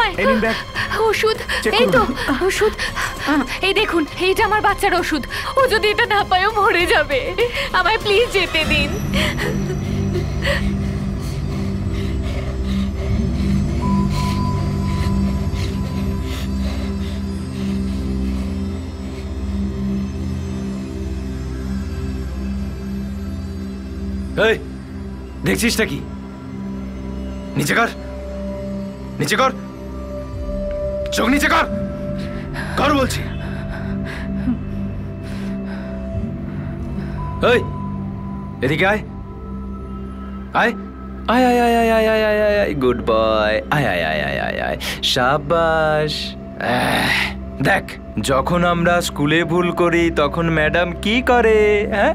আমায় ওষুধ, এই তো ওষুধ, এই দেখুন এইটা আমার বাচ্চার ওষুধ। ও যদি এটা না পায় ও মরে যাবে। আমায় প্লিজ যেতে দিন। এই দেখছিস নাকি? নিচে কর, নিচে কর, চোখ নিচে কর, কর বলছি। এই এদিকে আয়, আয় আয় আয় আয় আয় আয় আয় আয় আয় আয়, গুড বয়, আয় আয় আয় আয় আয় আয়, শাবাশ। দেখ, যখন আমরা স্কুলে ভুল করি তখন ম্যাডাম কি করে? হ্যাঁ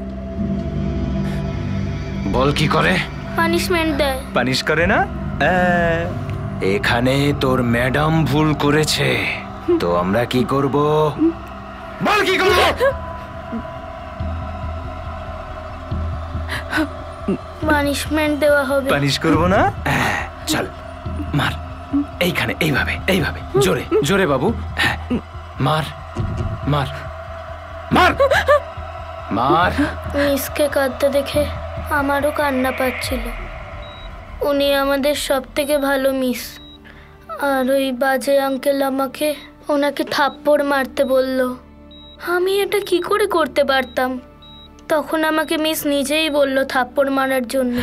বল, কি করে? পানিশমেন্ট দেয়। পানিশ করে না? এখানে তোর ম্যাডাম ভুল করেছে, তো আমরা কি করব? বল কি করব? পানিশমেন্ট দেওয়া হবে। পানিশ করব না? চল মার, এইখানে, এইভাবে, এইভাবে, জোরে জোরে বাবু, মার মার মার মার। মিসকে কাঁদতে দেখে আমারও কান্না পাচ্ছিল। উনি আমাদের সব থেকে ভালো মিস, আর ওই বাজে আঙ্কেল আমাকে ওনাকে থাপ্পড় মারতে বলল। আমি এটা কি করে করতে পারতাম? তখন আমাকে মিস নিজেই বলল থাপ্পড় মারার জন্য।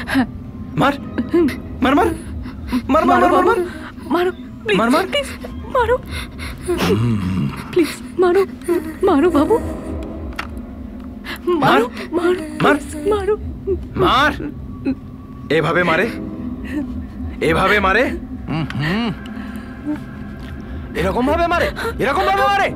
মার মার মার মার মার মার মার মারো, মার মার, মারো প্লিজ, মারো মারো বাবু, মারো মারো মার মারো মার। এভাবে মারে, এভাবে মারে, এরকম ভাবে মারে, এরকম ভাবে মারে।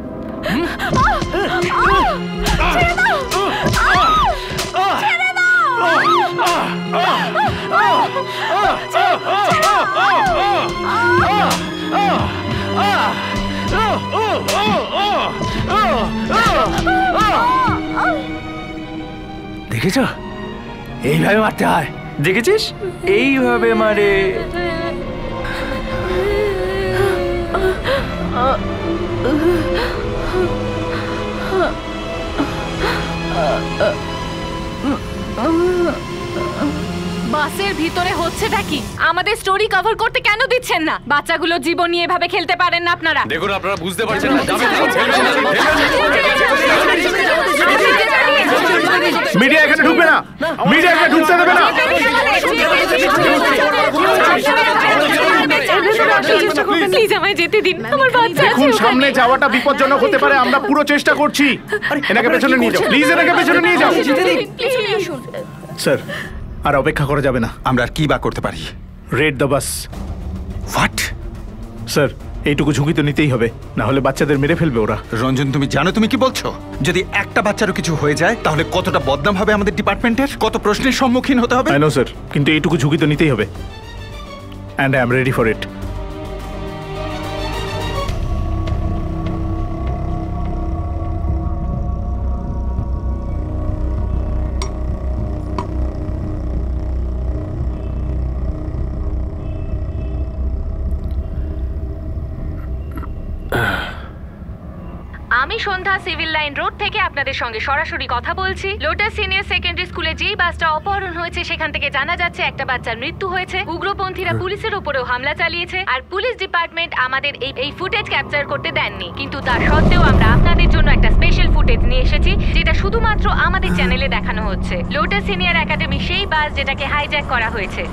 দেখেছ, এইভাবে মারতে হয়। দেখেছিস, এইভাবে মারে। বাসের ভিতরে হচ্ছেটা কি? আমাদের স্টোরি কভার করতে কেন দিচ্ছেন না? বাচ্চাগুলোর জীবন নিয়ে এভাবে খেলতে পারেন না আপনারা। দেখুন, আপনারা বুঝতে পারছেন না। মিডিয়া এখানে ঢুকবে না, মিডিয়া এখানে ঢুকতে দেবে না। প্লিজ আমায় যেতে দিন, আমার বাচ্চা। দেখুন, সামনে যাওয়াটা বিপজ্জনক হতে পারে, আমরা পুরো চেষ্টা করছি। এনাকে পেছনে নিয়ে যাও, প্লিজ এনাকে পেছনে নিয়ে যাও। স্যার, আর অপেক্ষা করা যাবে না। আমরা আর কি বা করতে পারি? Red the bus. What? Sir, এইটুকু ঝুঁকি তো নিতেই হবে, না হলে বাচ্চাদের মেরে ফেলবে ওরা। রঞ্জন, তুমি জানো তুমি কি বলছো? যদি একটা বাচ্চারও কিছু হয়ে যায় তাহলে কতটা বদনাম হবে আমাদের ডিপার্টমেন্টের, কত প্রশ্নের সম্মুখীন হতে হবে। আই নো স্যার, কিন্তু এইটুকু ঝুঁকি তো নিতেই হবে, and I am ready for it. আমি সন্ধ্যা সিভিল লাইন রোড থেকে আপনাদের সঙ্গে সরাসরি কথা বলছি। লোটাস সিনিয়র সেকেন্ডারি স্কুলে যেই বাসটা অপহরণ হয়েছে সেখান থেকে জানা যাচ্ছে একটা বাচ্চার মৃত্যু হয়েছে। উগ্রপন্থীরা পুলিশের উপরেও হামলা চালিয়েছে, আর পুলিশ ডিপার্টমেন্ট আমাদের এই ফুটেজ ক্যাপচার করতে দেননি। কিন্তু তার সত্ত্বেও আমরা আপনাদের জন্য একটা স্পেশাল ফুটেজ নিয়ে এসেছি, যেটা শুধুমাত্র আমাদের চ্যানেলে দেখানো হচ্ছে। লোটাস সিনিয়র একাডেমি সেই বাস যেটাকে হাইজ্যাক করা হয়েছে।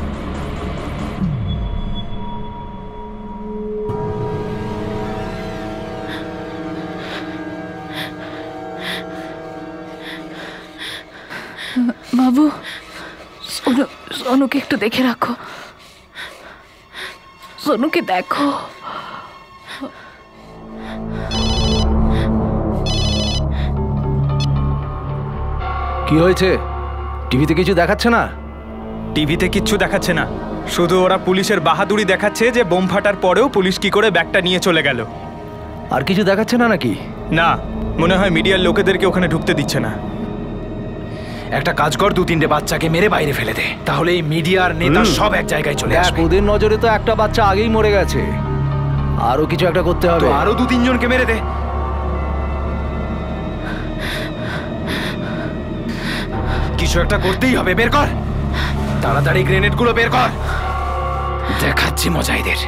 বাবু, সোনুকে একটু দেখে রাখো, সোনুকে দেখো। কি হয়েছে? টিভিতে কিছু দেখাচ্ছে না? টিভিতে কিচ্ছু দেখাচ্ছে না, শুধু ওরা পুলিশের বাহাদুরি দেখাচ্ছে যে বোম ফাটার পরেও পুলিশ কি করে ব্যাগটা নিয়ে চলে গেল। আর কিছু দেখাচ্ছে না নাকি? না, মনে হয় মিডিয়ার লোকেদেরকে ওখানে ঢুকতে দিচ্ছে না। একটা কাজ কর, 2-3টে বাচ্চাকে মেরে বাইরে ফেলে দে, তাহলে এই মিডিয়ার নেতা সব এক জায়গায় চলে আসবে। ওদের নজরে তো একটা বাচ্চা আগেই মরে গেছে, আরো কিছু একটা করতে হবে। আরো 2-3 জনকে মেরে দে। কিছু একটা করতেই হবে, বের কর তাড়াতাড়ি গ্রেনেডগুলো বের কর। দেখাচ্ছি মজা এদের।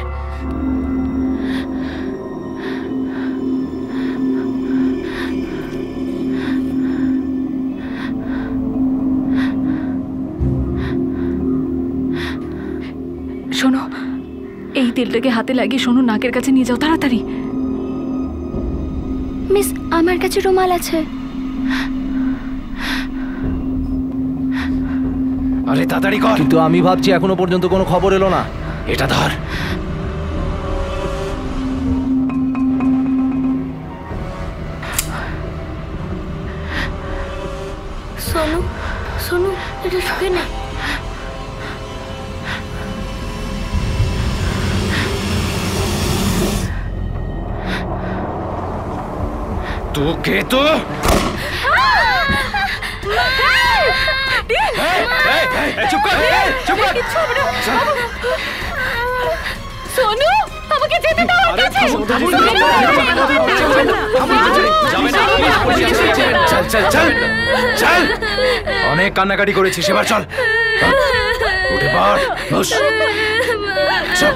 শোনো, এই তেলটাকে হাতে লাগিয়ে শোনো, নাকের কাছে নিয়ে যাও তাড়াতাড়ি। মিস, আমার কাছে রুমাল আছে। আরে তাড়াতাড়ি কর। কিন্তু আমি ভাবছি এখনো পর্যন্ত কোনো খবর এলো না। এটা ধর। সোনু, সোনু, এটা শুকে না। তোকে তো চুপ কর, চুপ কর। সোনু, আমাকে যেতে দাও। চল চল চল চল, অনেক কান্নাকাটি করেছিস, এবার চল। উঠে পড়, বস। চল।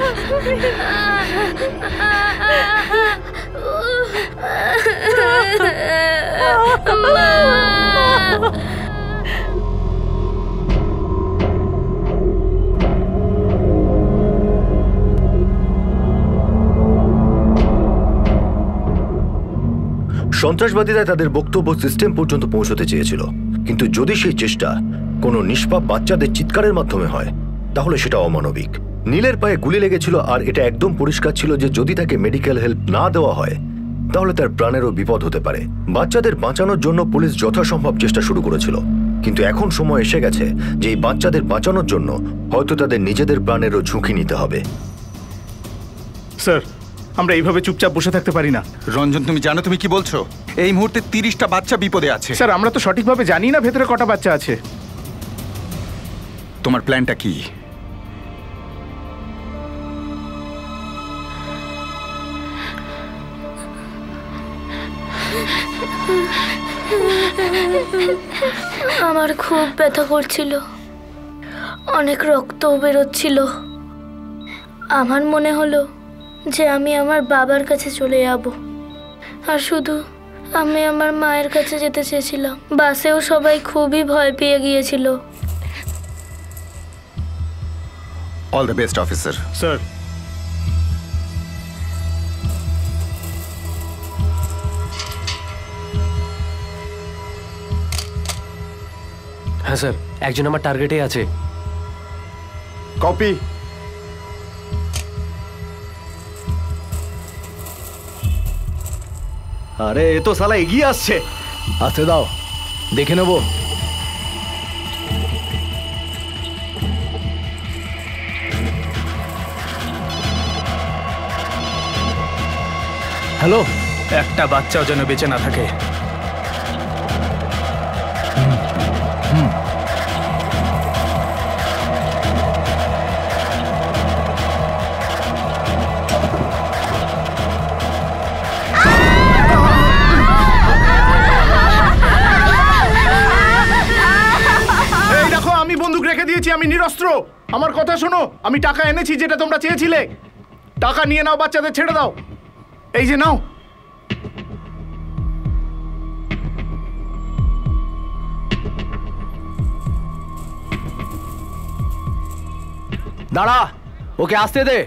সন্ত্রাসবাদীরা তাদের বক্তব্য সিস্টেম পর্যন্ত পৌঁছতে চেয়েছিল, কিন্তু যদি সেই চেষ্টা কোনো নিষ্পাপ বাচ্চাদের চিৎকারের মাধ্যমে হয় তাহলে সেটা অমানবিক। নীলের পায়ে গুলি লেগেছিল আর এটা একদম পরিষ্কার ছিল যে যদি তাকে মেডিকেল হেল্প না দেওয়া হয় তাহলে তার প্রাণেরও বিপদ হতে পারে। বাচ্চাদের বাঁচানোর জন্য পুলিশ যথাসম্ভব চেষ্টা শুরু করেছিল, কিন্তু এখন সময় এসে গেছে যে এই বাচ্চাদের বাঁচানোর জন্য হয়তো তাদের নিজেদের প্রাণেরও ঝুঁকি নিতে হবে। স্যার, আমরা এইভাবে চুপচাপ বসে থাকতে পারি না। রঞ্জন, তুমি জানো তুমি কি বলছো? এই মুহূর্তে 30টা বাচ্চা বিপদে আছে। স্যার, আমরা তো সঠিকভাবে জানি না ভেতরে কটা বাচ্চা আছে। তোমার প্ল্যানটা কি? আমার খুব ব্যথা করছিল, অনেক রক্তও বেরোচ্ছিল। আমার মনে হলো যে আমি আমার বাবার কাছে চলে যাব, আর শুধু আমি আমার মায়ের কাছে যেতে চেয়েছিলাম। বাসেও সবাই খুবই ভয় পেয়ে গিয়েছিল। All the best officer. Sir, হ্যাঁ স্যার, একজন আমার টার্গেটে আছে। কপি। আরে এ তো শালা এগিয়ে আসছে। আসতে দাও, দেখে নেব। হ্যালো, একটা বাচ্চাও যেন বেঁচে না থাকে। এই দেখো, আমি বন্দুক রেখে দিয়েছি, আমি নিরস্ত্র। আমার কথা শোনো, আমি টাকা এনেছি যেটা তোমরা চেয়েছিলে। টাকা নিয়ে নাও, বাচ্চাদের ছেড়ে দাও। এই যে নাও। দাঁড়া, ওকে আসতে দে।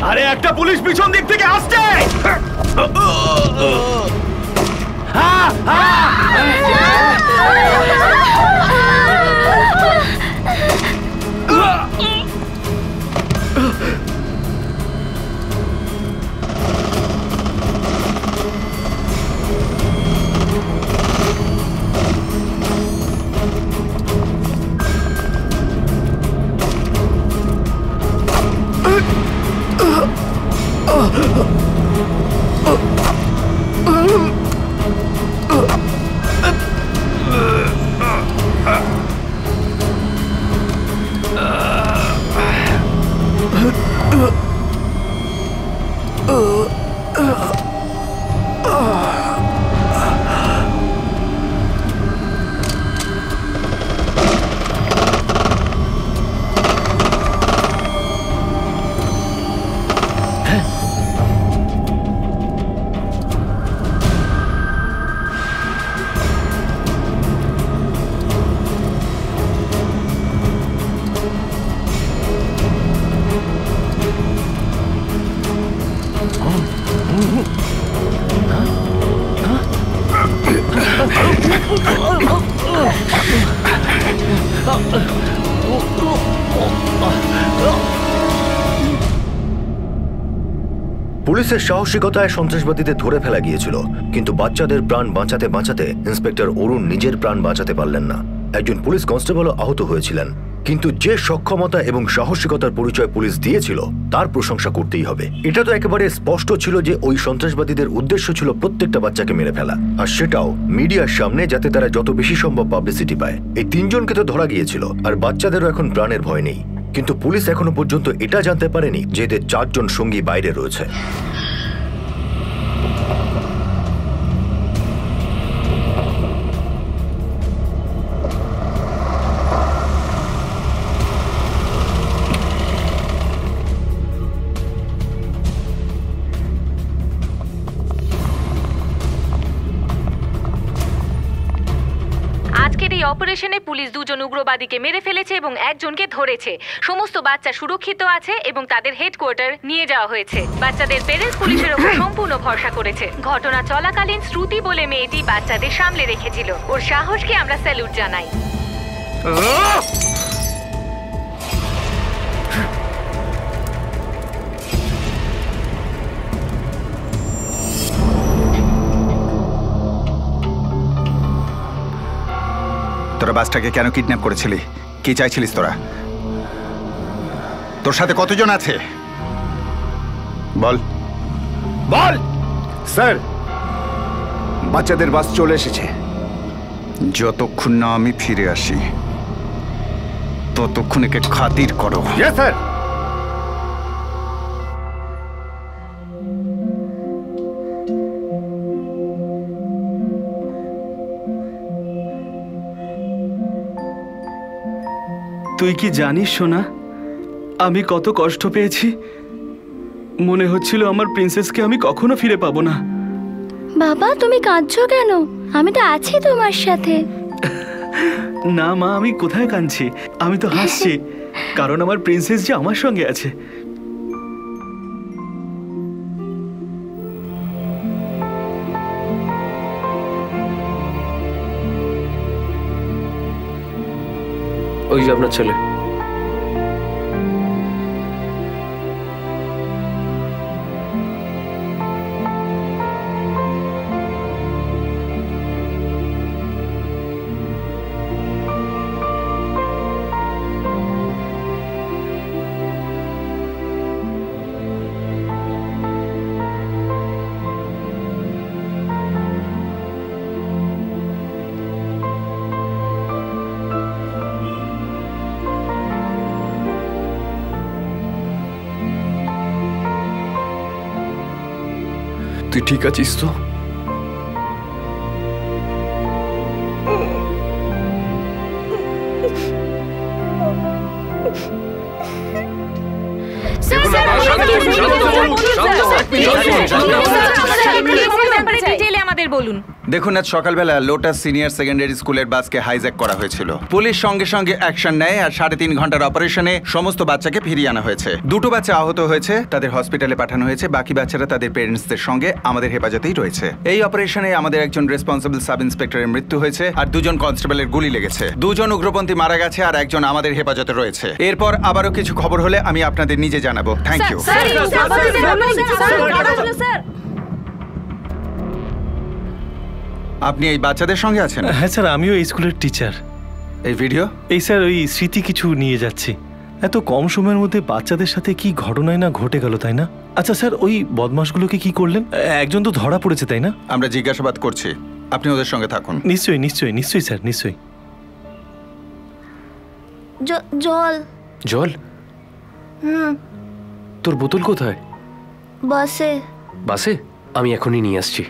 আরে একটা পুলিশ পিছন দিক থেকে আসছে। পুলিশের সাহসিকতায় সন্ত্রাসবাদীদের ধরে ফেলা গিয়েছিল, কিন্তু বাচ্চাদের প্রাণ বাঁচাতে বাঁচাতে ইন্সপেক্টর অরুণ নিজের প্রাণ বাঁচাতে পারলেন না। একজন পুলিশ কনস্টেবলও আহত হয়েছিলেন। কিন্তু যে সক্ষমতা এবং সাহসিকতার পরিচয় পুলিশ দিয়েছিল তার প্রশংসা করতেই হবে। এটা তো একেবারে স্পষ্ট ছিল যে ওই সন্ত্রাসবাদীদের উদ্দেশ্য ছিল প্রত্যেকটা বাচ্চাকে মেরে ফেলা, আর সেটাও মিডিয়ার সামনে, যাতে তারা যত বেশি সম্ভব পাবলিসিটি পায়। এই 3 জনকে তো ধরা গিয়েছিল, আর বাচ্চাদেরও এখন প্রাণের ভয় নেই। কিন্তু পুলিশ এখনো পর্যন্ত এটা জানতে পারেনি যে এদের 4 জন সঙ্গী বাইরে রয়েছে। আজকের এই অপারেশনে পুলিশ 2 জন উগ্রবাদীকে মেরে ফেলেছে এবং 1 জনকে ধরেছে। সমস্ত বাচ্চা সুরক্ষিত আছে এবং তাদের হেডকোয়ার্টার নিয়ে যাওয়া হয়েছে। বাচ্চাদের পেরেন্টস পুলিশের উপর সম্পূর্ণ ভরসা করেছে। ঘটনা চলাকালীন শ্রুতি বলে মেয়েটি বাচ্চাদের সামলে রেখেছিল। ওর সাহসকে আমরা স্যালুট জানাই। তোরা বাসটাকে কেন কিডন্যাপ করেছিলি? কি চাইছিলিস তোরা? তোর সাথে কতজন আছে বল বল। স্যার, বাচ্চাদের বাস চলে এসেছে। যতক্ষণ না আমি ফিরে আসি ততক্ষণ একে খাতির করো। Yes sir. তুই কি জানিস সোনা, আমি কত কষ্ট পেয়েছি। মনে হচ্ছিল আমার প্রিন্সেসকে আমি কখনো ফিরে পাবো না। বাবা, তুমি কাঁদছো কেন? আমি তো আছি তোমার সাথে। না মা, আমি কোথায় কাঁদছি? আমি তো হাসছি, কারণ আমার প্রিন্সেস যে আমার সঙ্গে আছে। ওই যে আপনার ছেলে। তুই ঠিক আছিস তো? দেখুন, আজ সকালবেলা লোটাস সিনিয়র সেকেন্ডারি স্কুলের বাসকে হাইজ্যাক করা হয়েছিল। পুলিশ সঙ্গে সঙ্গে অ্যাকশন নেয় আর 3.5 ঘন্টার অপারেশনে সমস্ত বাচ্চাকে ফিরিয়ে আনা হয়েছে। 2টো বাচ্চা আহত হয়েছে, তাদের হসপিটালে পাঠানো হয়েছে। বাকি বাচ্চারা তাদের পেরেন্টসদের সঙ্গে আমাদের হেফাজতেই রয়েছে। এই অপারেশনে আমাদের একজন রেসপন্সিবল সাব ইন্সপেক্টরের মৃত্যু হয়েছে আর 2 জন কনস্টেবলের গুলি লেগেছে। 2 জন উগ্রপন্থী মারা গেছে আর 1 জন আমাদের হেফাজতে রয়েছে। এরপর আবারও কিছু খবর হলে আমি আপনাদের নিজে জানাবো। Thank you. আপনি এই বাচ্চাদের সঙ্গে আছেন? হ্যাঁ স্যার, আমিও এই স্কুলের টিচার। এই ভিডিও? এই স্যার, ওই স্মৃতি কিছু নিয়ে যাচ্ছি। এত কম সময়ের মধ্যে বাচ্চাদের সাথে কি ঘটনাই না ঘটে গেল, তাই না? আচ্ছা স্যার, ওই বদমাশগুলোকে কি করলেন? একজন তো ধরা পড়েছে, তাই না? আমরা জিজ্ঞাসাবাদ করছি, আপনি ওদের সঙ্গে থাকুন। নিশ্চয়ই নিশ্চয়ই নিশ্চয়ই স্যার, নিশ্চয়ই। জল। জল? তোর বোতল কোথায়? বাসে। বাসে? আমি এখনই নিয়ে আসছি।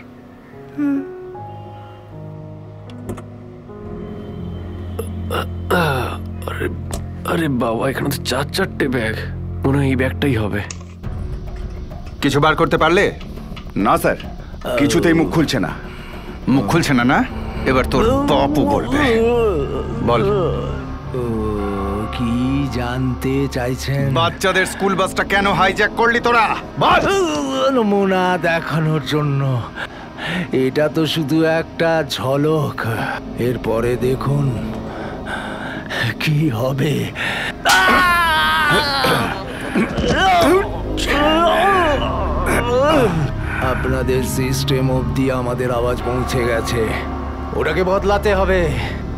আরে আরে বাবা, এখানে তো 4-4টে ব্যাগ। মনে হয় এই ব্যাগটাই হবে। কিছু বার করতে পারলে? না স্যার, কিছুতেই মুখ খুলছে না। মুখ খুলছে না? না, এবার তোর বাপু বলবে। বল, কি জানতে চাইছেন? বাচ্চাদের স্কুল বাসটা কেন হাইজ্যাক করলি তোরা? বল। নমুনা দেখানোর জন্য। এটা তো শুধু একটা ঝলক, এরপরে দেখুন কি হবে। আপনাদের সিস্টেম অবধি আমাদের আওয়াজ পৌঁছে গেছে। ওটাকে বদলাতে হবে।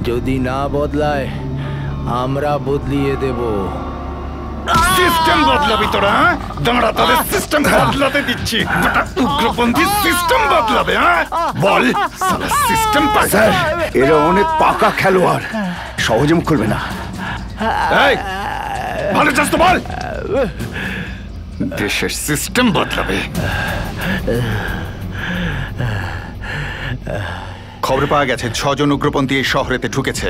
যদি না বদলায় আমরা বদলিয়ে দেব। সিস্টেম বদলাবি তোরা? দাঁড়া, তোদের সিস্টেম বদলাতে দিচ্ছি। গোটা উগ্রপন্থী সিস্টেম বদলাবে। বল সিস্টেম। স্যার, এরা অনেক পাকা খেলোয়াড়, সহজে মুখ খুলবে না। ভালো চাস তো বল। দেশের সিস্টেম বদলাবে। খবর পাওয়া গেছে 6 জন উগ্রপন্থী এই শহরেতে ঢুকেছে।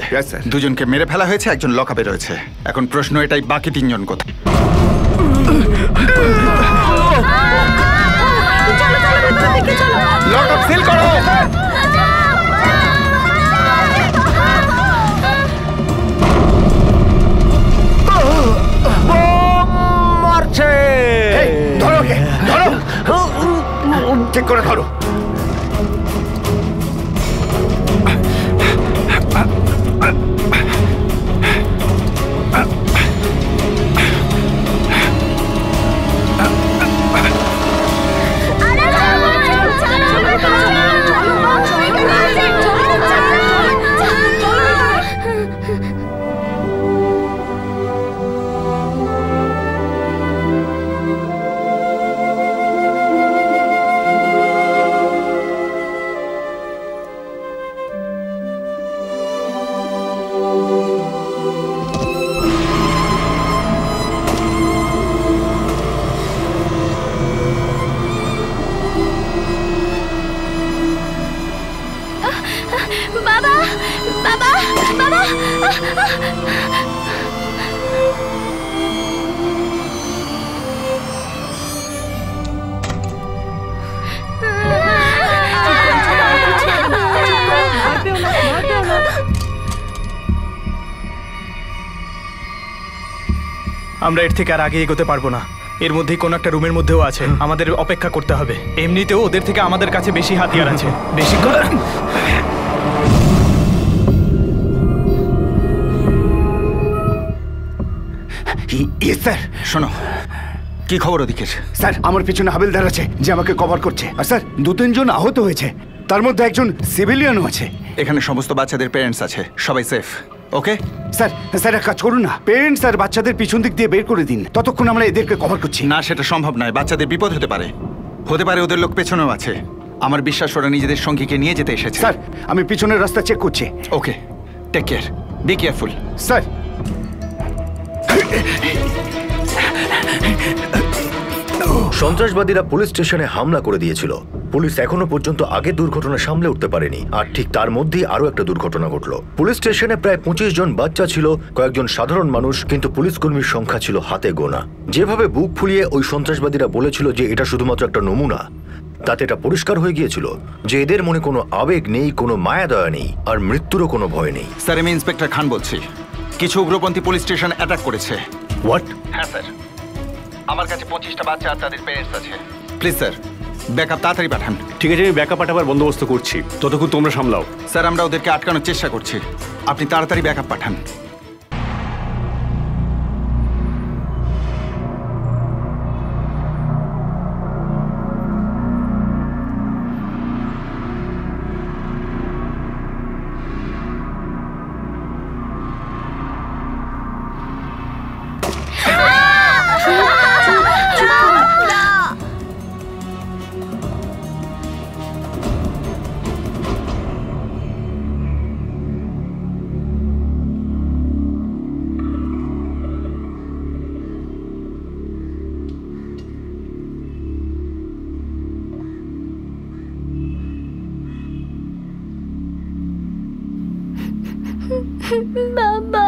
2 জনকে মেরে ফেলা হয়েছে, একজন লকআপে রয়েছে। এখন প্রশ্ন এটাই, বাকি 3 জন কোথায়? লকআপ সিল করো। মারছে। ধরো, ধরো, ঠিক করে ধরো। বাবা, বাবা, বাবা। আমরা এর থেকে আর আগে এগোতে পারবো না। এর মধ্যেই কোনো একটা রুমের মধ্যেও আছে, আমাদের অপেক্ষা করতে হবে। এমনিতেও ওদের থেকে আমাদের কাছে বেশি হাতিয়ার আছে। বেশি স্যার শোনো, কি খবর ওদিকে? স্যার, আমার পিছনে হাবিলদার আছে যে আমাকে কভার করছে। আর স্যার, 2-3 জন আহত হয়েছে, তার মধ্যে একজন সিভিলিয়ানও আছে। এখানে সমস্ত বাচ্চাদের প্যারেন্টস আছে, সবাই সেফ। ওকে স্যার, স্যার এক কাজ করুন না, পেরেন্টস আর বাচ্চাদের পিছন দিক দিয়ে বের করে দিন, ততক্ষণ আমরা এদেরকে কভার করছি। না, সেটা সম্ভব নয়। বাচ্চাদের বিপদ হতে পারে। হতে পারে ওদের লোক পেছনেও আছে। আমার বিশ্বাস ওরা নিজেদের সঙ্গীকে নিয়ে যেতে এসেছে। স্যার, আমি পিছনের রাস্তা চেক করছি। Okay, take care, be careful. Sir, সন্ত্রাসবাদীরা পুলিশ স্টেশনে হামলা করে দিয়েছিল। পুলিশ এখনো পর্যন্ত আগের দুর্ঘটনা সামলে উঠতে পারেনি, আর ঠিক তার মধ্যেই আরো একটা দুর্ঘটনা ঘটলো। পুলিশ স্টেশনে প্রায় 25 জন বাচ্চা ছিল, কয়েকজন সাধারণ মানুষ, কিন্তু পুলিশ কর্মীর সংখ্যা ছিল হাতে গোনা। যেভাবে বুক ফুলিয়ে ওই সন্ত্রাসবাদীরা বলেছিল যে এটা শুধুমাত্র একটা নমুনা, তাতে এটা পরিষ্কার হয়ে গিয়েছিল যে এদের মনে কোনো আবেগ নেই, কোনো মায়া দয়া নেই, আর মৃত্যুরও কোনো ভয় নেই। স্যার, আমি ইন্সপেক্টর খান বলছি। কিছু উগ্রপন্থী পুলিশ স্টেশন অ্যাটাক করেছে। হোয়াট? হ্যাঁ স্যার, আমার কাছে 25টা বাচ্চা আর তাদের প্যারেন্টস আছে। প্লিজ স্যার, ব্যাকআপ তাড়াতাড়ি পাঠান। ঠিক আছে, আমি ব্যাকআপ পাঠাবার বন্দোবস্ত করছি, ততক্ষণ তোমরা সামলাও। স্যার, আমরা ওদেরকে আটকানোর চেষ্টা করছি, আপনি তাড়াতাড়ি ব্যাকআপ পাঠান। বাবা,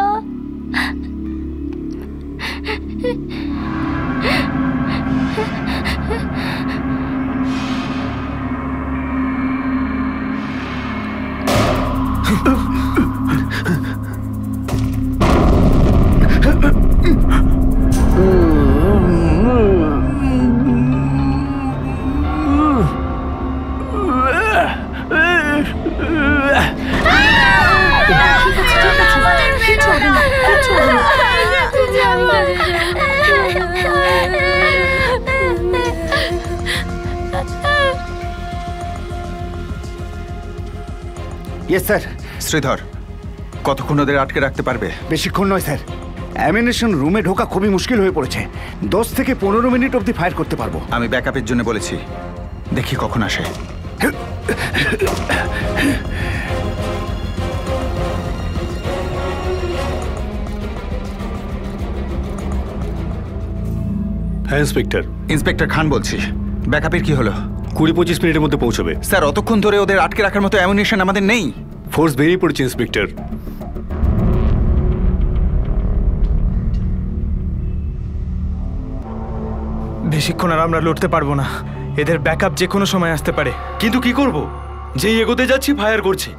ইয়েস স্যার। শ্রীধর, কতক্ষণ ওদের আটকে রাখতে পারবে? বেশিক্ষণ নয় স্যার, অ্যামিনেশন রুমে ঢোকা খুবই মুশকিল হয়ে পড়েছে। 10 থেকে 15 মিনিট অবধি ফায়ার করতে পারবো। আমি ব্যাকআপের জন্য বলেছি, দেখি কখন আসে। হ্যাঁ ইন্সপেক্টর। ইন্সপেক্টর খান বলছি। ব্যাকআপের কি হলো? 20-25 মিনিটের মধ্যে পৌঁছবে। স্যার, অতক্ষণ ধরে ওদের আটকে রাখার মতো অ্যামিনেশন আমাদের নেই। ফোর্স বেরিয়ে পড়েছে ইন্সপেক্টর। বেশিক্ষণ আর আমরা লড়তে পারবো না। এদের ব্যাকআপ যে কোনো সময় আসতে পারে। কিন্তু কি করব? যেই এগোতে যাচ্ছি ফায়ার করছে।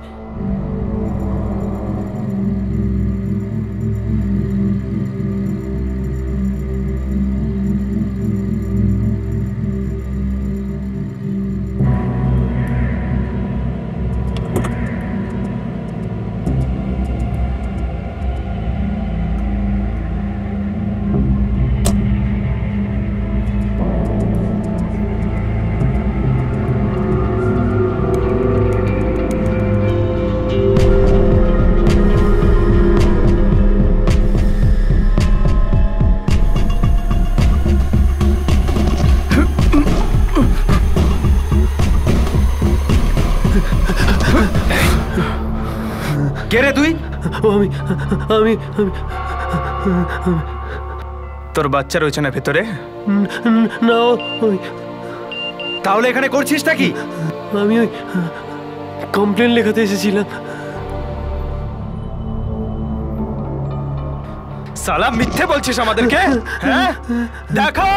কে রে তুই? আমি তোর বাচ্চা রয়েছে না ভেতরে? না। তাহলে এখানে করছিসটা কি? আমি ওই কমপ্লেন লেখাতে এসেছিলাম। সালা মিথ্যে বলছিস আমাদেরকে? হ্যাঁ, দেখো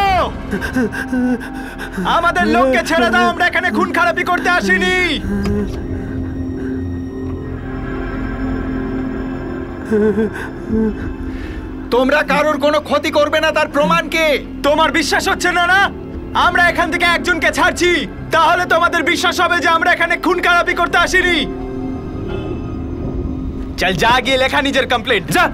আমাদের লোককে ছেড়ে দাও, আমরা এখানে খুন খারাপি করতে আসিনি। তোমরা কারোর কোনো ক্ষতি করবে না, তার প্রমাণ কি? তোমার বিশ্বাস হচ্ছে না? না, আমরা এখান থেকে একজনকে ছাড়ছি, তাহলে তোমাদের বিশ্বাস হবে যে আমরা এখানে খুন খারাপি করতে আসিনি। চল যা গিয়ে লেখা নিজের কমপ্লেন্ট, যা।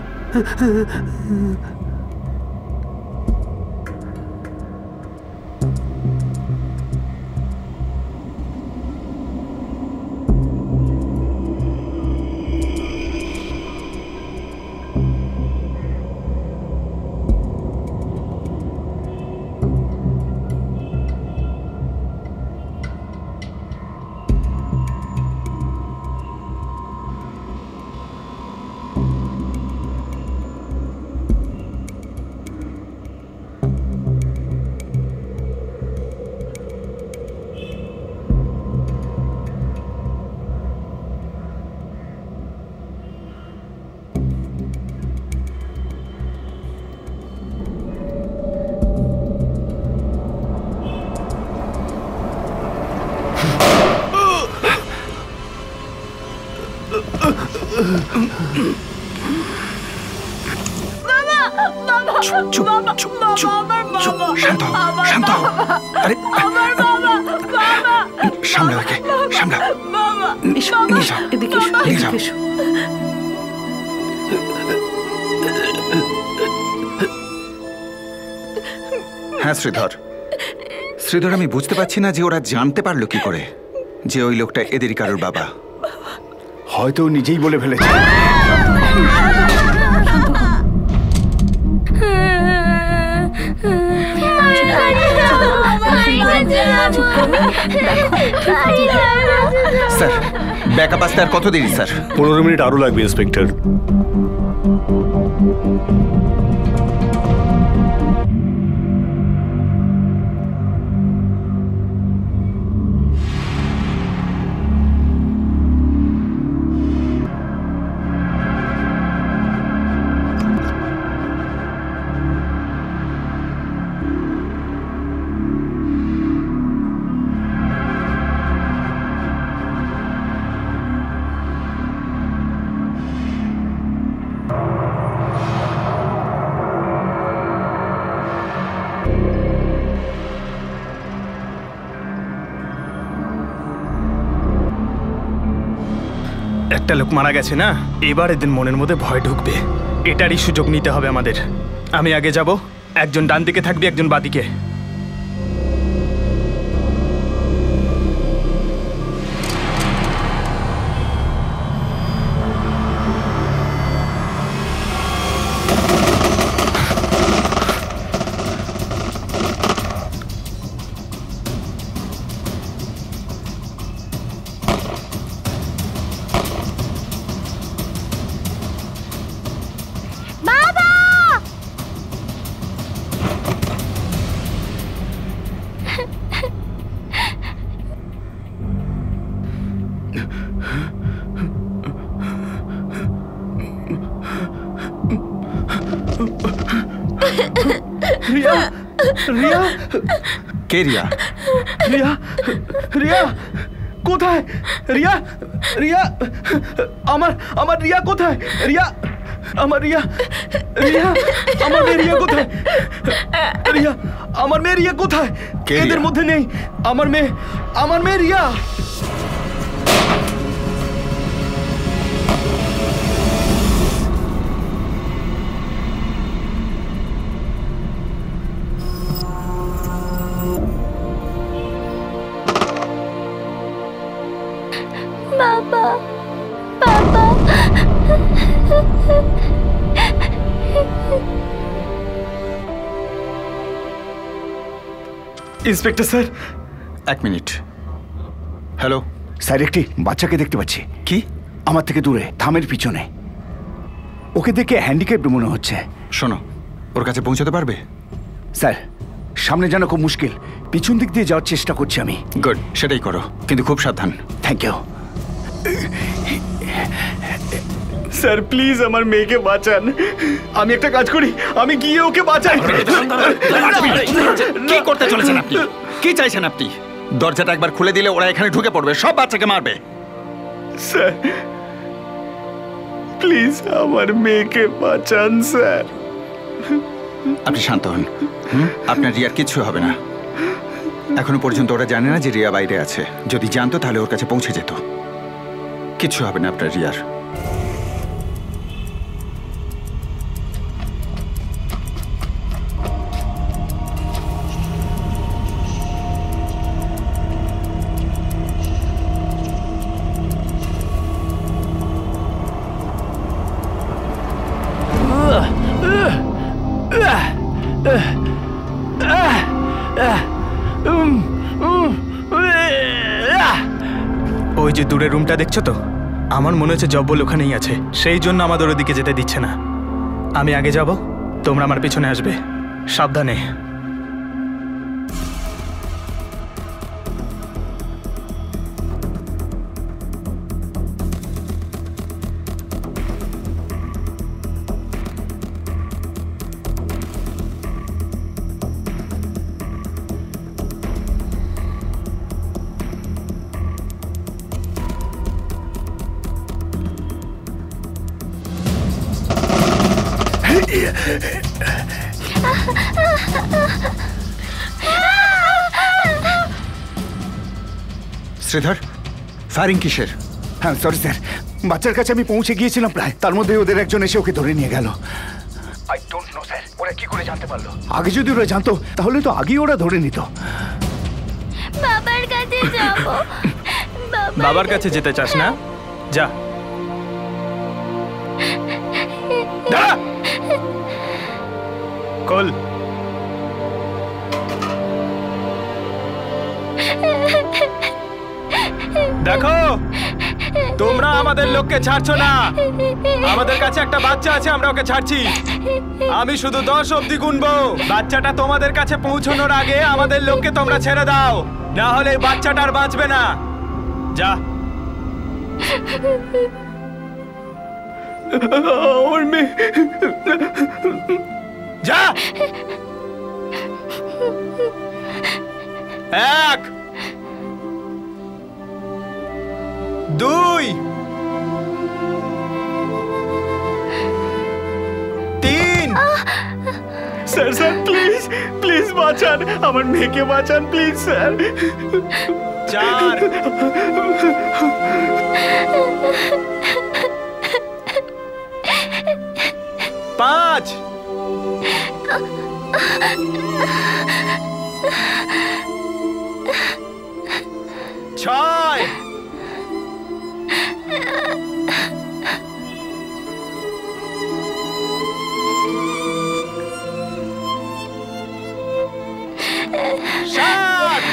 হ্যাঁ শ্রীধর, শ্রীধর আমি বুঝতে পারছি না যে ওরা জানতে পারলো কি করে যে ওই লোকটা এদেরই কারোর বাবা। হয়তো নিজেই বলে ফেলেছে। স্যার, ব্যাকআপ আসতে আর কত দেরি স্যার? 15 মিনিট আরো লাগবে ইন্সপেক্টর। একটা লোক মারা গেছে না, এবার এদের মনের মধ্যে ভয় ঢুকবে। এটারই সুযোগ নিতে হবে আমাদের। আমি আগে যাব, একজন ডান দিকে থাকবি, একজন বাদিকে। রিয়া রিয়া কে রিয়া? রিয়া রিয়া কোথায়? রিয়া রিয়া আমার আমার রিয়া কোথায়? রিয়া আমার রিয়া রিয়া আমার মেয়ে রিয়া কোথায়? রিয়া আমার মেয়ে রিয়া কোথায়? এদের মধ্যে নেই আমার মেয়ে রিয়া। বাবা বাবা ইন্সপেক্টর স্যার, এক মিনিট। হ্যালো স্যার, একটি বাচ্চাকে দেখতে পাচ্ছি। কি? আমার থেকে দূরে, থামের পিছনে। ওকে দেখে হ্যান্ডিক্যাপড মনে হচ্ছে। শোনো, ওর কাছে পৌঁছাতে পারবে? স্যার, সামনে যেন খুব মুশকিল, পিছন দিক দিয়ে যাওয়ার চেষ্টা করছি আমি। গুড, সেটাই করো, কিন্তু খুব সাবধান। Thank you. স্যার প্লিজ আমার মেয়েকে বাঁচান। আমি একটা কাজ করি, আমি গিয়ে ওকে বাঁচাই। কি করতে চলেছেন আপনি? কি চাইছেন আপনি? দরজাটা একবার খুলে দিলে ওরা এখানে ঢুকে পড়বে, সব বাচ্চাকে মারবে। স্যার প্লিজ আমার মেয়েকে বাঁচান স্যার। আপনি শান্ত হন। আপনার রিয়ার কিচ্ছু হবে না। এখনো পর্যন্ত ওরা জানে না যে রিয়া বাইরে আছে। যদি জানতো তাহলে ওর কাছে পৌঁছে যেত। কিচ্ছু হবে না আপনার রিয়ার। ওই যে দূরে রুমটা দেখছো তো, আমার মনে হচ্ছে জব্বল ওখানেই আছে। সেই জন্য আমাদের ওদিকে যেতে দিচ্ছে না। আমি আগে যাব, তোমরা আমার পিছনে আসবে। সাবধানে। শ্রীধর, ফায়ারিং কিসের? হ্যাঁ সরি স্যার, বাচ্চার কাছে আমি পৌঁছে গিয়েছিলাম প্রায়, তার মধ্যে ওদের একজন এসে ওকে ধরে নিয়ে গেল। আই ডোন্ট নো স্যার, ওরা কি করে জানতে পারলো? আগে যদি ওরা জানতো তাহলে তো আগেই ওরা ধরে নিত। বাবার কাছে যাব। বাবার কাছে যেতে চাস না? যা। কল। দেখো, তোমরা আমাদের লোককে ছাড়ছো না। আমাদের কাছে একটা বাচ্চা আছে, আমরা ওকে ছাড়ছি। আমি শুধু 10 অবধি গুনবো। বাচ্চাটা তোমাদের কাছে পৌঁছানোর আগে আমাদের লোককে তোমরা ছেড়ে দাও, না হলে বাচ্চাটা আর বাঁচবে না। যা। আমার মেয়ে। যা। 1 2 3 স্যার স্যার প্লিজ প্লিজ বাঁচান, আমার মেয়েকে বাঁচান প্লিজ স্যার। 4 5 6 7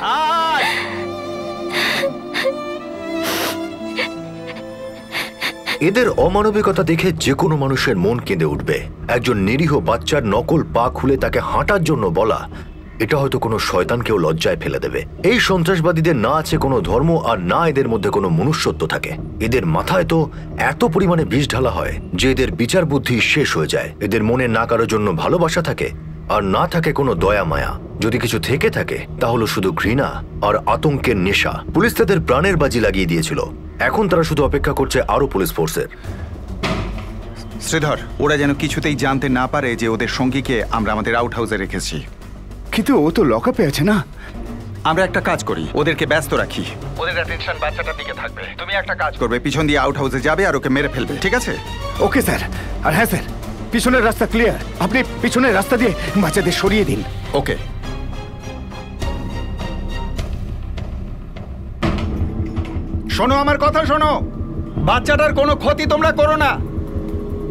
8 এদের অমানবিকতা দেখে যে কোনো মানুষের মন কেঁদে উঠবে। একজন নিরীহ বাচ্চার নকল পা খুলে তাকে হাঁটার জন্য বলা, এটা হয়তো কোনো শয়তানকেও লজ্জায় ফেলে দেবে। এই সন্ত্রাসবাদীদের না আছে কোনো ধর্ম আর না এদের মধ্যে কোনো মনুষ্যত্ব থাকে। এদের মাথায় তো এত পরিমাণে বিষ ঢালা হয় যে এদের বিচার বুদ্ধি শেষ হয়ে যায়। এদের মনে না কারোর জন্য ভালোবাসা থাকে আর না থাকে কোনো দয়া মায়া। যদি কিছু থেকে থাকে তাহলে শুধু ঘৃণা আর আতঙ্কের নেশা। পুলিশ তাদের প্রাণের বাজি লাগিয়ে দিয়েছিল, এখন তারা শুধু অপেক্ষা করছে আরো পুলিশ ফোর্সের। শ্রীধর, ওরা যেন কিছুতেই জানতে না পারে যে ওদের সঙ্গীকে আমরা আমাদের আউট হাউসে রেখেছি। কিন্তু ও তো লকআপে আছে না। আমরা একটা কাজ করি, ওদেরকে ব্যস্ত রাখি, ওদের অ্যাটেনশন বাচ্চাটার দিকে থাকবে। তুমি একটা কাজ করবে, পিছন দিয়ে আউট হাউসে যাবে আর ওকে মেরে ফেলবে, ঠিক আছে? Okay sir. আর হ্যাঁ স্যার, পিছনের রাস্তা ক্লিয়ার, আপনি পিছনের রাস্তা দিয়ে বাচ্চাদের সরিয়ে দিন। ওকে। শোনো, আমার কথা শোনো, বাচ্চাটার কোনো ক্ষতি তোমরা করো না।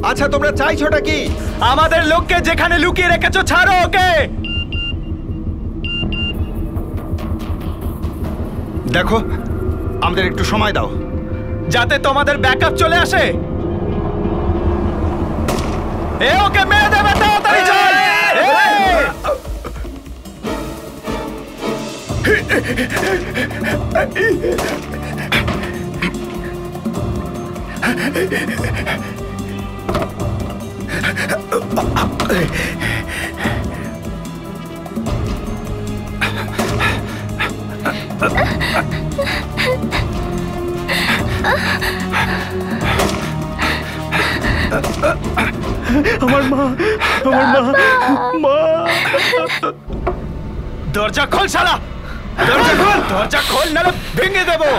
আচ্ছা, তোমরা চাইছোটা কি? আমাদের লোককে যেখানে লুকিয়ে রেখেছো ছাড়ো ওকে। দেখো, আমাদের একটু সময় দাও যাতে তোমাদের ব্যাকআপ চলে আসে। এ ওকে মেরে দেবে, তাড়াতাড়ি চল। আমার মা, আমার মা, মা। দরজা খোল শালা, দরজা খোল, দরজা খোল, নালে ভেঙে দেবো।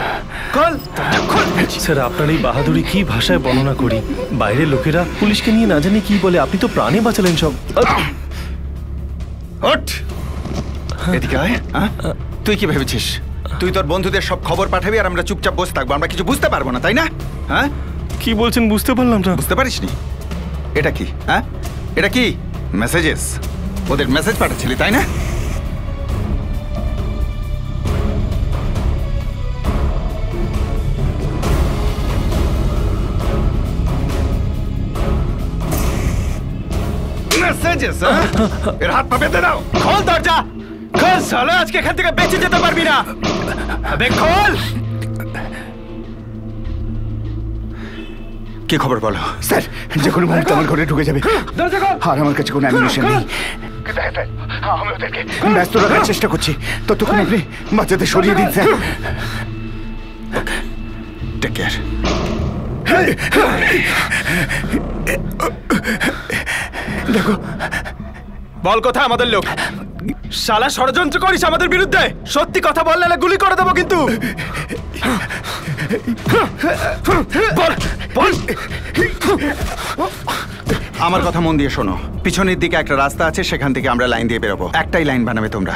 খোল, দরজা খোল। স্যার, আপনার এই বাহাদুরি কি ভাষায় বর্ণনা করি? বাইরের লোকেরা পুলিশকে নিয়ে না জানি কি বলে, আপনি তো প্রাণে বাঁচালেন সব। ওঠ, এদিকে আয়। তুই কি ভেবেছিস তুই তোর বন্ধুদের সব খবর পাঠাবি আর আমরা চুপচাপ বসে থাকবো? আমরা কিছু বুঝতে পারবো না, তাই না? হ্যাঁ, কি বলছেন বুঝতে পারলাম না। বুঝতে পারিসনি? এটা কি? হ্যাঁ, এটা কি? মেসেজেস? ওদের মেসেজ পাঠাচ্ছিলি, তাই না? মেসেজেস? এর হাত পা বেঁধে দাও। খোল দরজা, খোল শালা, আজকে এখান থেকে বেঁচে যেতে পারবি না। আবে খোল। কি খবর বলো? স্যার, যে কোনো মুহূর্তে আমার ঘরে ঢুকে যাবে আর আমার কাছে কোনো অ্যামিউনিশন নেই। আমি ওদেরকে ব্যস্ত রাখার চেষ্টা করছি, ততক্ষণ আপনি বাচ্চাদের সরিয়ে দিন স্যার। Take care. দেখো, বল কোথায় আমাদের লোক? শালা ষড়যন্ত্র করিস আমাদের বিরুদ্ধে? সত্যি কথা বললে গুলি করে দেবো কিন্তু। বল বল। আমার কথা মন দিয়ে শোনো, পিছনের দিকে একটা রাস্তা আছে, সেখান থেকে আমরা লাইন দিয়ে বেরোবো। একটাই লাইন বানাবে তোমরা।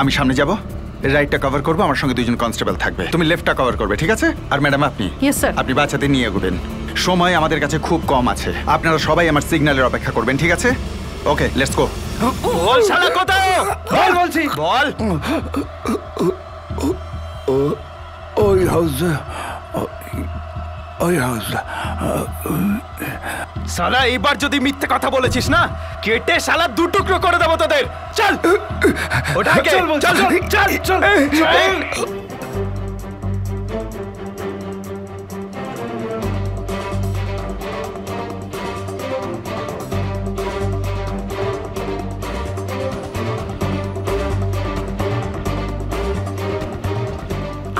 আমি সামনে যাব, রাইটটা কভার করবো, আমার সঙ্গে দুজন কনস্টেবল থাকবে। তুমি লেফটটা কভার করবে, ঠিক আছে? আর ম্যাডাম আপনি? Yes sir. আপনি বাচ্চাদের নিয়ে এগোবেন। সময় আমাদের কাছে খুব কম আছে, আপনারা সবাই আমার সিগন্যালের অপেক্ষা করবেন, ঠিক আছে? ওকে, লেটস গো। বল শালা কোথায়? বল বলছি, বল। ওই হাউসে, ওই হাউসে। শালা এইবার যদি মিথ্যে কথা বলেছিস না, কেটে শালা দু টুকরো করে দেবো তোদের। চল ওটা, চল চল চল চল।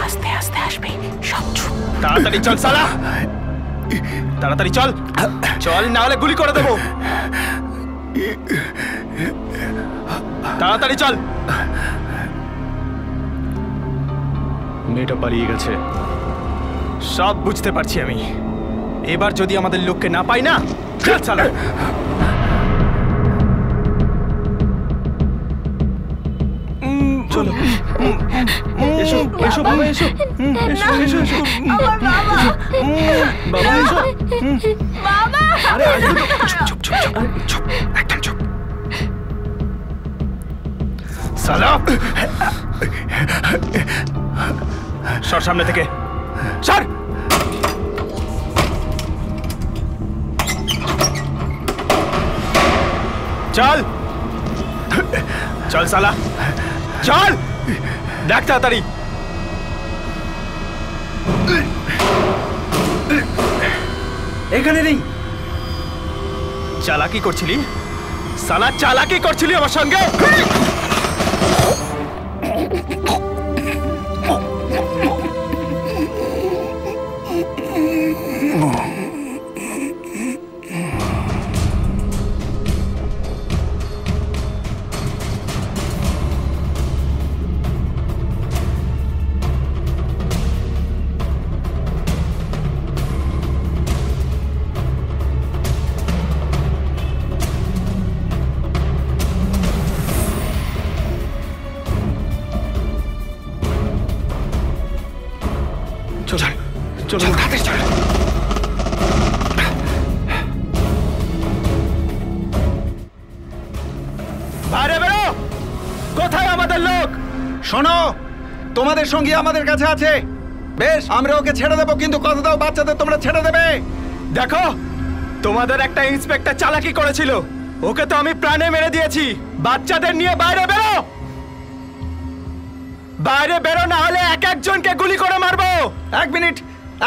আস্তে আস্তে আসবে, সব চুপ। তাড়াতাড়ি চল শালা, তাড়াতাড়ি চল, চল না হলে গুলি করে দেবো। তাড়াতাড়ি চল। মেয়েটা পালিয়ে গেছে। সব বুঝতে পারছি আমি। এবার যদি আমাদের লোককে না পাই না, চল শালা। চলো, এসো এসো বাবা, এসো এসো এসো এসো। আমার বাবা, বাবা এসো। বাবা। আরে চুপ চুপ চুপ চুপ, একদম চুপ। শালা সর সামনে থেকে, সর। চল চল সালা চল, ডাক তাড়াতাড়ি। এখানে নেই। চালাকি করছিলি সালা, চালাকি করছিলি আমার সঙ্গে। চল তাড়াতাড়ি চল। বাইরে বেরো। কোথায় আমাদের লোক? শোনো, তোমাদের সঙ্গী আমাদের কাছে আছে। বেশ, আমরা ওকে ছেড়ে দেবো, কিন্তু কথা দাও বাচ্চাদের তোমরা ছেড়ে দেবে। দেখো, তোমাদের একটা ইন্সপেক্টর চালাকি করেছিল, ওকে তো আমি প্রাণে মেরে দিয়েছি। বাচ্চাদের নিয়ে বাইরে বেরো। বাইরে বেরো, না হলে এক একজনকে গুলি করে মারবো। এক মিনিট,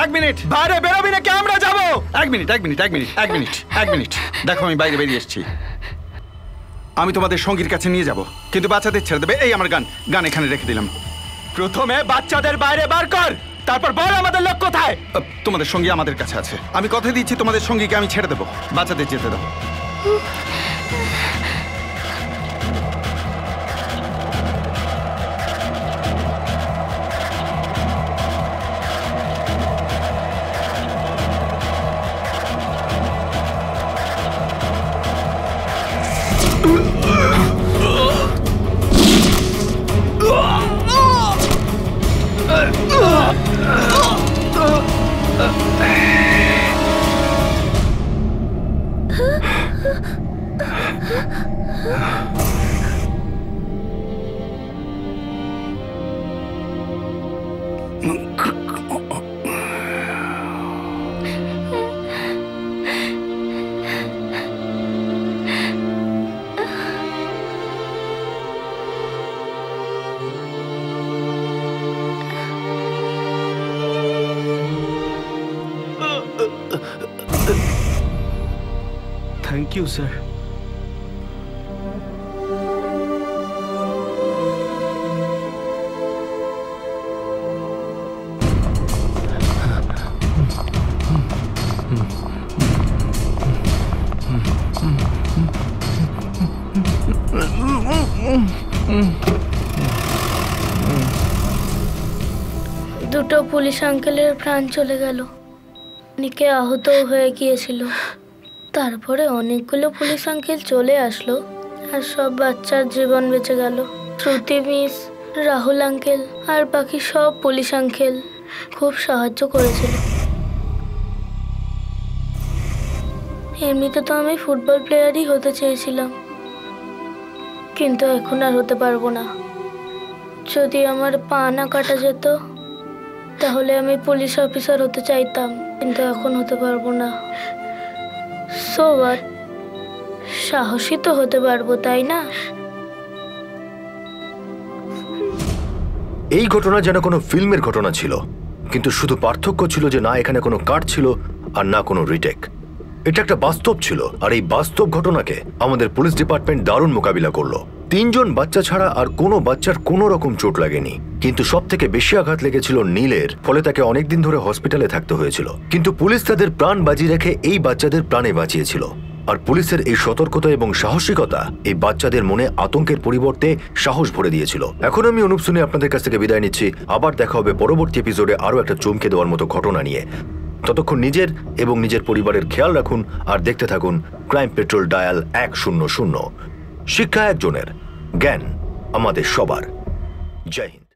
এক মিনিট। বাইরে বেরোবি নাকি আমরা যাবো? এক মিনিট, এক মিনিট, এক মিনিট, এক মিনিট, এক মিনিট। দেখো, আমি বাইরে বেরিয়ে এসেছি। আমি তোমাদের সঙ্গীর কাছে নিয়ে যাব, কিন্তু বাচ্চাদের ছেড়ে দেবে। এই আমার গান, গান এখানে রেখে দিলাম। প্রথমে বাচ্চাদের বাইরে বার কর, তারপর বল আমাদের লোক কোথায়। তোমাদের সঙ্গী আমাদের কাছে আছে। আমি কথা দিচ্ছি, তোমাদের সঙ্গীকে আমি ছেড়ে দেবো। বাচ্চাদের যেতে দাও। Thank you sir. দুটো পুলিশ আঙ্কেলের প্রাণ চলে গেল, অনেকে আহতও হয়ে গিয়েছিল। তারপরে অনেকগুলো পুলিশ আঙ্কেল চলে আসলো আর সব বাচ্চার জীবন বেঁচে গেল। শ্রুতি মিস, রাহুল আঙ্কেল আর বাকি সব পুলিশ আঙ্কেল খুব সাহায্য করেছিল। এমনিতে তো আমি ফুটবল প্লেয়ারই হতে চেয়েছিলাম, কিন্তু এখন আর হতে পারবো না। যদি আমার পা না কাটা যেত তাহলে আমি পুলিশ অফিসার হতে চাইতাম, কিন্তু এখন হতে পারবো না। সো হোয়াট, সাহসী তো হতে পারবো, তাই না? এই ঘটনা যেন কোনো ফিল্মের ঘটনা ছিল, কিন্তু শুধু পার্থক্য ছিল যে না এখানে কোনো কাট ছিল আর না কোনো রিটেক। এটা একটা বাস্তব ছিল, আর এই বাস্তব ঘটনাকে আমাদের পুলিশ ডিপার্টমেন্ট দারুণ মোকাবিলা করলো। 3 জন বাচ্চা ছাড়া আর কোনো বাচ্চার কোনো রকম চোট লাগেনি, কিন্তু সব থেকে বেশি আঘাত লেগেছিল নীলের, ফলে তাকে অনেকদিন ধরে হসপিটালে থাকতে হয়েছিল। কিন্তু পুলিশ তাদের প্রাণ বাজি রেখে এই বাচ্চাদের প্রাণে বাঁচিয়েছিল। আর পুলিশের এই সতর্কতা এবং সাহসিকতা এই বাচ্চাদের মনে আতঙ্কের পরিবর্তে সাহস ভরে দিয়েছিল। এখন আমি অনুপ শুনে আপনাদের কাছ থেকে বিদায় নিচ্ছি। আবার দেখা হবে পরবর্তী এপিসোডে আরো একটা চমকে দেওয়ার মতো ঘটনা নিয়ে। ততক্ষণ নিজের এবং নিজের পরিবারের খেয়াল রাখুন আর দেখতে থাকুন ক্রাইম পেট্রোল ডায়াল 100। শিক্ষা একজনের, জ্ঞান আমাদের সবার। জয় হিন্দ।